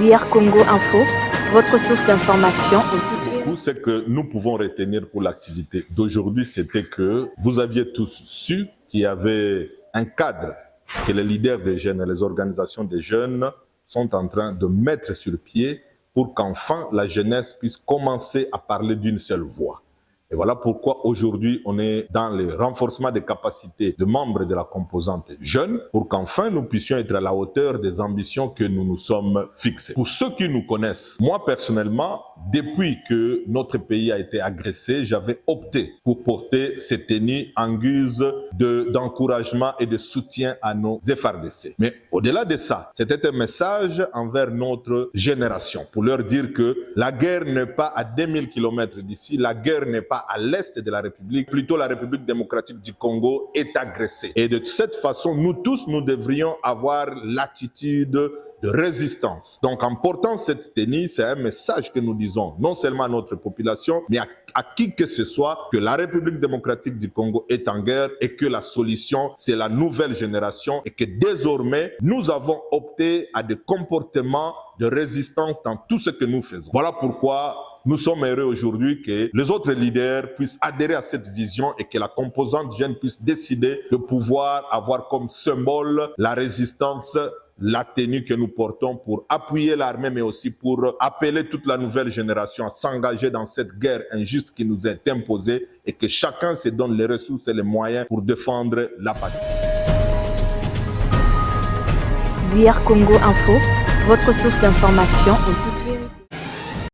ZIR Congo Info, votre source d'information au Beaucoup, ce que nous pouvons retenir pour l'activité d'aujourd'hui, c'était que vous aviez tous su qu'il y avait un cadre que les leaders des jeunes et les organisations des jeunes sont en train de mettre sur pied pour qu'enfin la jeunesse puisse commencer à parler d'une seule voix. Et voilà pourquoi aujourd'hui on est dans le renforcement des capacités de membres de la composante jeune pour qu'enfin nous puissions être à la hauteur des ambitions que nous nous sommes fixées. Pour ceux qui nous connaissent, moi personnellement, depuis que notre pays a été agressé, j'avais opté pour porter ces tenues en guise d'encouragement et de soutien à nos FARDC. Mais au-delà de ça, c'était un message envers notre génération pour leur dire que la guerre n'est pas à 2000 km d'ici, la guerre n'est pas à l'est de la République, plutôt la République démocratique du Congo est agressée. Et de cette façon, nous tous, nous devrions avoir l'attitude de résistance. Donc en portant cette tenue, c'est un message que nous disons non seulement à notre population, mais à qui que ce soit, que la République démocratique du Congo est en guerre et que la solution, c'est la nouvelle génération et que désormais, nous avons opté à des comportements de résistance dans tout ce que nous faisons. Voilà pourquoi nous sommes heureux aujourd'hui que les autres leaders puissent adhérer à cette vision et que la composante jeune puisse décider de pouvoir avoir comme symbole la résistance, la tenue que nous portons pour appuyer l'armée, mais aussi pour appeler toute la nouvelle génération à s'engager dans cette guerre injuste qui nous est imposée et que chacun se donne les ressources et les moyens pour défendre la patrie. ZIR Congo Info, votre source d'information au